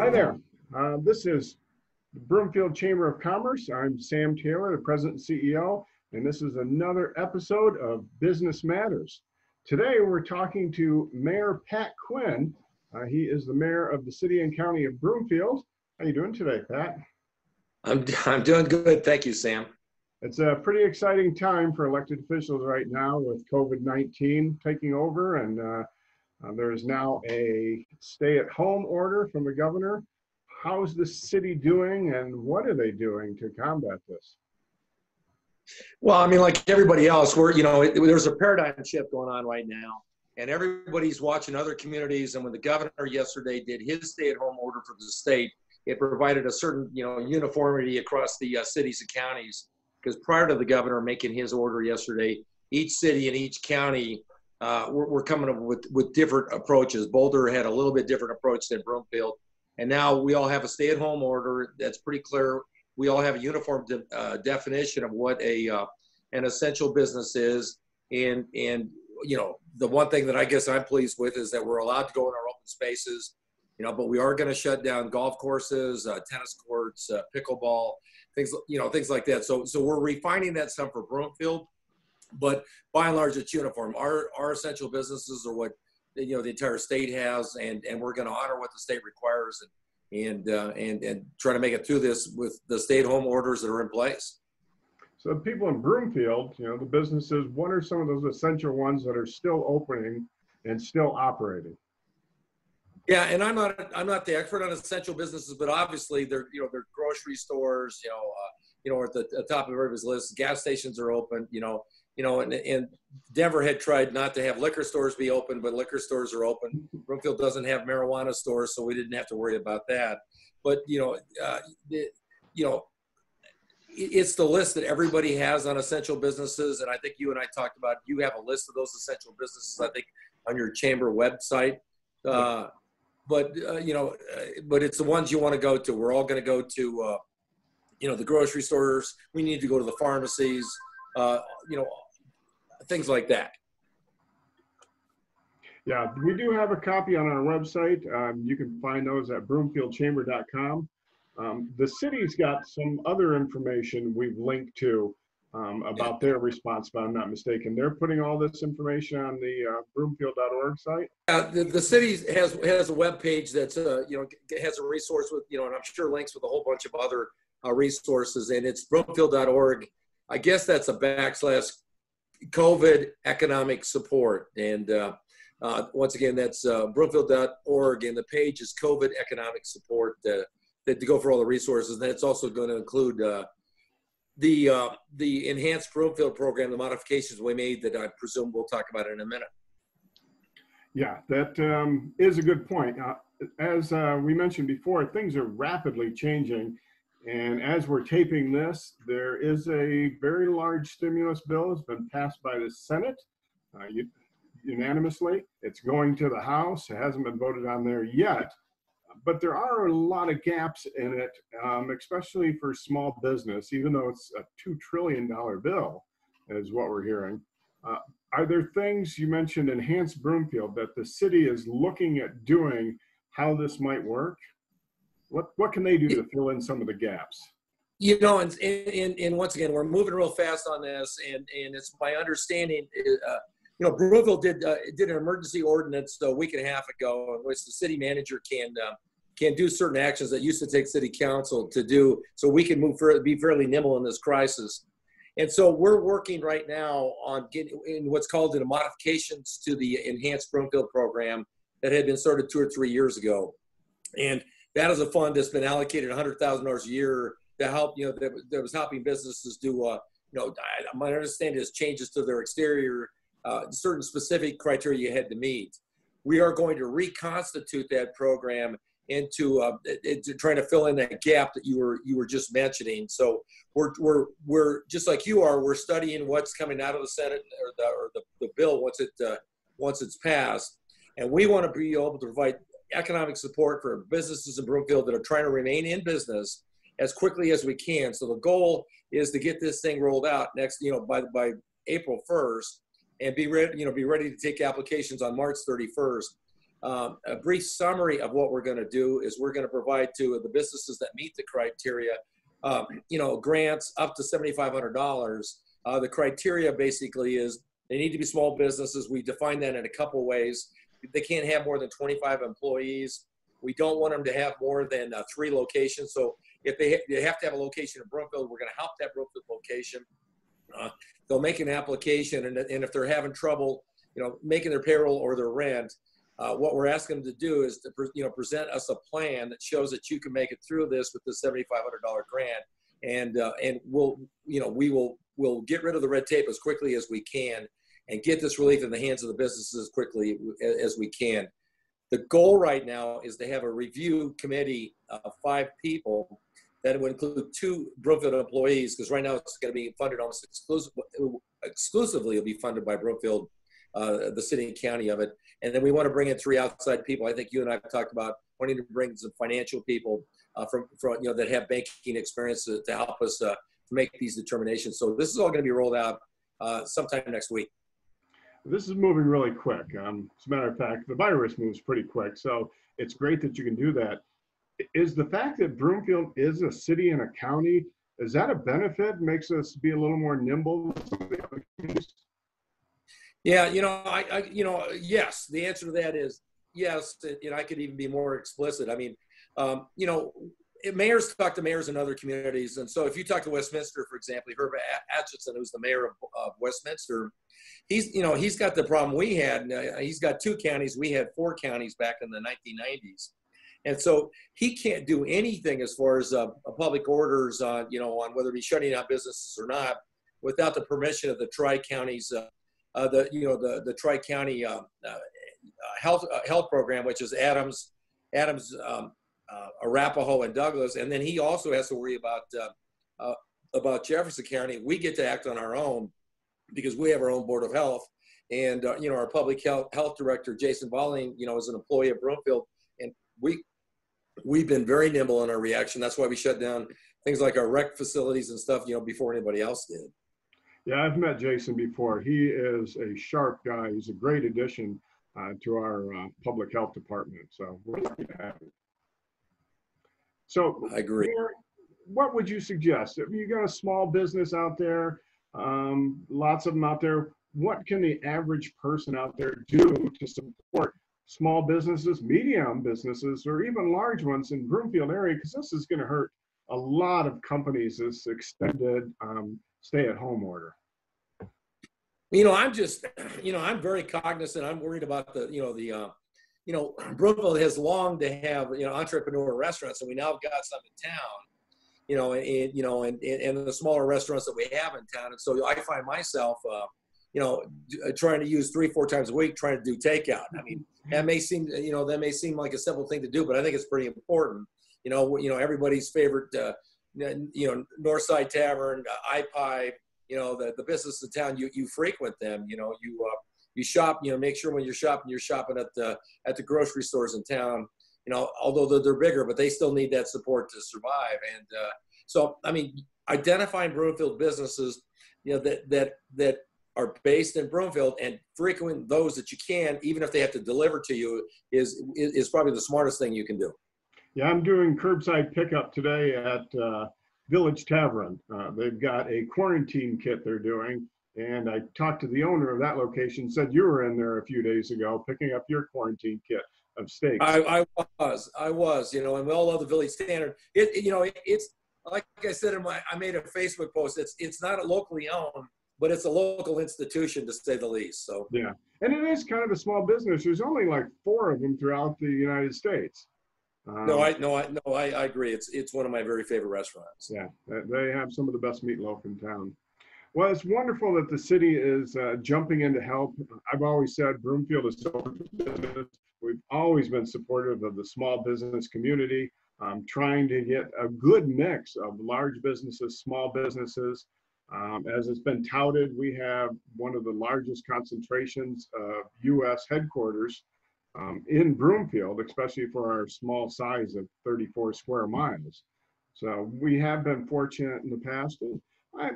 Hi there. This is the Broomfield Chamber of Commerce. I'm Sam Taylor, the President and CEO, and this is another episode of Business Matters. Today, we're talking to Mayor Pat Quinn. He is the mayor of the city and county of Broomfield. How you doing today, Pat? I'm doing good. Thank you, Sam. It's a pretty exciting time for elected officials right now with COVID-19 taking over, and there's now a stay-at-home order from the governor. How's the city doing, and what are they doing to combat this? Well, I mean, like everybody else, there's a paradigm shift going on right now, and everybody's watching other communities. And when the governor yesterday did his stay-at-home order for the state, it provided a certain, uniformity across the cities and counties. Because prior to the governor making his order yesterday, each city and each county we're coming up with different approaches. Boulder had a little bit different approach than Broomfield. And now we all have a stay-at-home order that's pretty clear. We all have a uniform definition of what an essential business is. And the one thing that I guess I'm pleased with is that we're allowed to go in our open spaces, but we are going to shut down golf courses, tennis courts, pickleball, things like that. So we're refining that some for Broomfield. But by and large, it's uniform. Our essential businesses are what the entire state has, and we're going to honor what the state requires, and try to make it through this with the stay-at-home orders that are in place. So the people in Broomfield, the businesses, what are some of those essential ones that are still opening and still operating? Yeah, and I'm not the expert on essential businesses, but obviously they're grocery stores, are at the top of everybody's list. Gas stations are open, and Denver had tried not to have liquor stores be open, but liquor stores are open. Broomfield doesn't have marijuana stores, so we didn't have to worry about that. But it's the list that everybody has on essential businesses, and I think you and I talked about. You have a list of those essential businesses, I think, on your chamber website. But it's the ones you want to go to. We're all going to go to, the grocery stores. We need to go to the pharmacies. Things like that. Yeah, we do have a copy on our website. You can find those at broomfieldchamber.com. The city's got some other information we've linked to about their response, if I'm not mistaken. They're putting all this information on the broomfield.org site. The city has a web page that's has a resource with and I'm sure links with a whole bunch of other resources, and it's broomfield.org. I guess that's a / COVID economic support. And once again, that's broomfield.org, and the page is COVID economic support to go for all the resources. And then it's also going to include the enhanced Broomfield program, the modifications we made that I presume we'll talk about in a minute. Yeah, that is a good point. As we mentioned before, things are rapidly changing. And as we're taping this, there is a very large stimulus bill that's been passed by the Senate unanimously. It's going to the House. It hasn't been voted on there yet. But there are a lot of gaps in it, especially for small business, even though it's a $2 trillion bill, is what we're hearing. Are there things, you mentioned Enhanced Broomfield, that the city is looking at doing, how this might work? What can they do to fill in some of the gaps? And once again, we're moving real fast on this, and it's my understanding, Broomfield did an emergency ordinance a week and a half ago, in which the city manager can do certain actions that used to take city council to do, so we can be fairly nimble in this crisis. And so we're working right now on getting in what's called the modifications to the Enhanced Broomfield program that had been started 2 or 3 years ago. And that is a fund that's been allocated $100,000 a year to help, that was helping businesses do, my understanding is changes to their exterior, certain specific criteria you had to meet. We are going to reconstitute that program into trying to fill in that gap that you were just mentioning. So we're just like you are. We're studying what's coming out of the Senate or the bill once it's passed, and we want to be able to provide economic support for businesses in Broomfield that are trying to remain in business as quickly as we can. So the goal is to get this thing rolled out next, by April 1st, and be ready to take applications on March 31st. A brief summary of what we're going to do is we're going to provide to the businesses that meet the criteria, grants up to $7,500. The criteria basically is they need to be small businesses. We define that in a couple ways. They can't have more than 25 employees. We don't want them to have more than 3 locations. So if they have to have a location in Broomfield, we're going to help that Broomfield location. They'll make an application, and if they're having trouble, making their payroll or their rent, what we're asking them to do is to present us a plan that shows that you can make it through this with the $7,500 grant, and we'll get rid of the red tape as quickly as we can and get this relief in the hands of the businesses as quickly as we can. The goal right now is to have a review committee of 5 people that would include 2 Broomfield employees, because right now it's going to be funded almost exclusively. It'll be funded by Broomfield, the city and county of it. And then we want to bring in 3 outside people. I think you and I have talked about wanting to bring some financial people from that have banking experience to help us to make these determinations. So this is all going to be rolled out sometime next week. This is moving really quick. As a matter of fact, the virus moves pretty quick, so it's great that you can do that. Is the fact that Broomfield is a city and a county, is that a benefit? Makes us be a little more nimble than some of the other communities? Yeah, yes. The answer to that is yes. I could even be more explicit. I mean, mayors talk to mayors in other communities, and so if you talk to Westminster, for example, Herb Atchison, who's the mayor of Westminster, he's got the problem we had. He's got 2 counties. We had 4 counties back in the 1990s. And so he can't do anything as far as public orders on whether he's shutting down businesses or not without the permission of the tri-counties, the tri-county health program, which is Adams, Arapahoe, and Douglas. And then he also has to worry about Jefferson County. We get to act on our own because we have our own board of health, and our public health director Jason Bolling, is an employee of Broomfield, and we've been very nimble in our reaction. That's why we shut down things like our rec facilities and stuff, before anybody else did. Yeah, I've met Jason before. He is a sharp guy. He's a great addition to our public health department. So we're lucky to have him. So I agree. Mayor, what would you suggest? If you got a small business out there, lots of them out there, what can the average person out there do to support small businesses, medium businesses, or even large ones in Broomfield area? Because this is going to hurt a lot of companies, this extended stay-at-home order. I'm just, I'm very cognizant. I'm worried about Broomfield has longed to have, entrepreneur restaurants, and we now have got some in town, and the smaller restaurants that we have in town. And so I find myself, trying to use 3-4 times a week, trying to do takeout. I mean, that may seem like a simple thing to do, but I think it's pretty important. Everybody's favorite, Northside Tavern, iPie, the business in town, you frequent them, you shop, make sure when you're shopping at the grocery stores in town, although they're bigger, but they still need that support to survive. And so, I mean, identifying Broomfield businesses, that are based in Broomfield and frequent those that you can, even if they have to deliver to you, is probably the smartest thing you can do. Yeah, I'm doing curbside pickup today at Village Tavern. They've got a quarantine kit they're doing, and I talked to the owner of that location, said you were in there a few days ago picking up your quarantine kit of steaks. I was, and we all love the Village Standard. It's like I said I made a Facebook post. It's not a locally owned, but it's a local institution, to say the least. So yeah, and it is kind of a small business. There's only like 4 of them throughout the United States. I agree. It's one of my very favorite restaurants. Yeah, they have some of the best meatloaf in town. Well, it's wonderful that the city is jumping in to help. I've always said Broomfield is open for business. We've always been supportive of the small business community, trying to get a good mix of large businesses, small businesses. As it's been touted, we have one of the largest concentrations of U.S. headquarters in Broomfield, especially for our small size of 34 square miles. So we have been fortunate in the past. And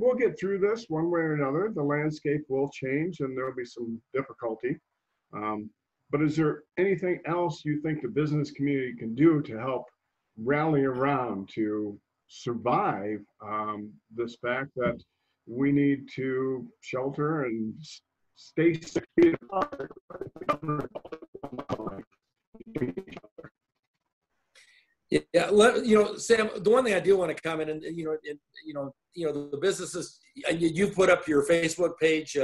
we'll get through this one way or another. The landscape will change and there'll be some difficulty. But is there anything else you think the business community can do to help rally around to survive this fact that we need to shelter and stay 6 feet apart? Yeah, Sam, the one thing I do want to comment, and the businesses, you put up your Facebook page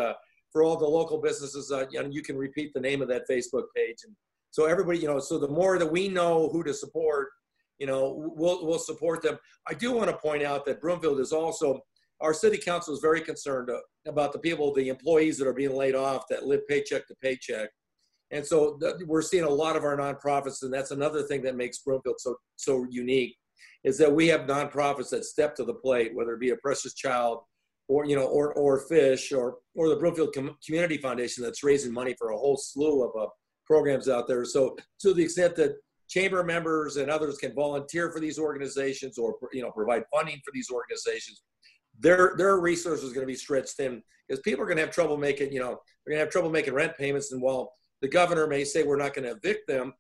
for all the local businesses, and you can repeat the name of that Facebook page, and so everybody, so the more that we know who to support, we'll support them. I do want to point out that Broomfield is also, our city council is very concerned about the employees that are being laid off that live paycheck to paycheck. And so we're seeing a lot of our nonprofits, and that's another thing that makes Broomfield so unique, is that we have nonprofits that step to the plate, whether it be a Precious Child, or Fish, or the Broomfield Community Foundation that's raising money for a whole slew of programs out there. So to the extent that chamber members and others can volunteer for these organizations, or provide funding for these organizations, their resources are going to be stretched thin, because people are going to have trouble making, they're going to have trouble making rent payments. And while the governor may say we're not going to evict them,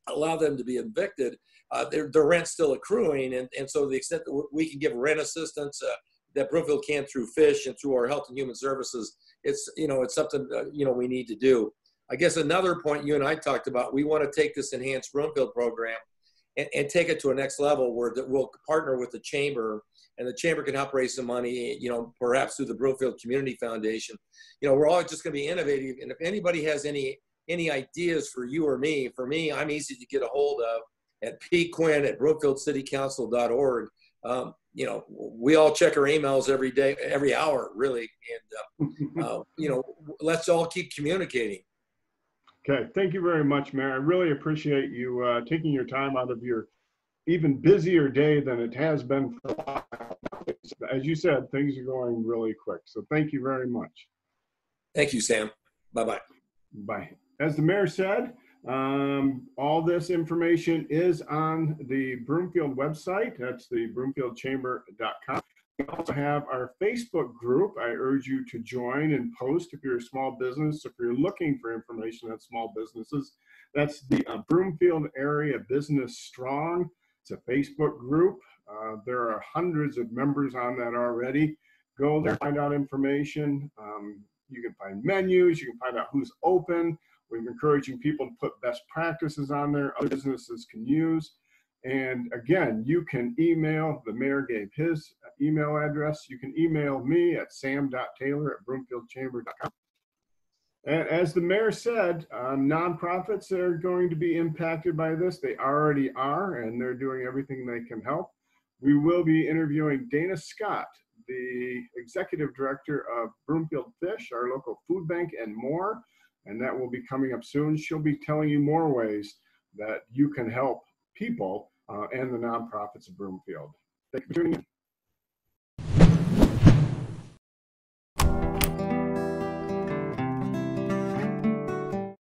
allow them to be evicted, their rent's still accruing. And so to the extent that we can give rent assistance that Broomfield can through Fish and through our Health and Human Services, it's something we need to do. I guess another point you and I talked about, we want to take this Enhanced Broomfield program and take it to a next level where we'll partner with the chamber, and the chamber can help raise some money, perhaps through the Broomfield Community Foundation. We're all just going to be innovative. And if anybody has any ideas for you or me, for me, I'm easy to get a hold of at pquinn@broomfieldcitycouncil.org. We all check our emails every day, every hour, really. And, let's all keep communicating. Okay, thank you very much, Mayor. I really appreciate you taking your time out of your even busier day than it has been for a while. As you said, things are going really quick. So thank you very much. Thank you, Sam. Bye-bye. Bye. As the mayor said, all this information is on the Broomfield website. That's the broomfieldchamber.com. We also have our Facebook group. I urge you to join and post if you're a small business, if you're looking for information on small businesses. That's the Broomfield Area Business Strong. It's a Facebook group. There are hundreds of members on that already. Go there, find out information. You can find menus. You can find out who's open. We're encouraging people to put best practices on there other businesses can use. And again, you can email, the mayor gave his email address. You can email me at sam.taylor@broomfieldchamber.com. And as the mayor said, nonprofits are going to be impacted by this. They already are, and they're doing everything they can help. We will be interviewing Dana Scott, the executive director of Broomfield Fish, our local food bank, and more. And that will be coming up soon. She'll be telling you more ways that you can help people and the nonprofits of Broomfield. Thank you for tuning in.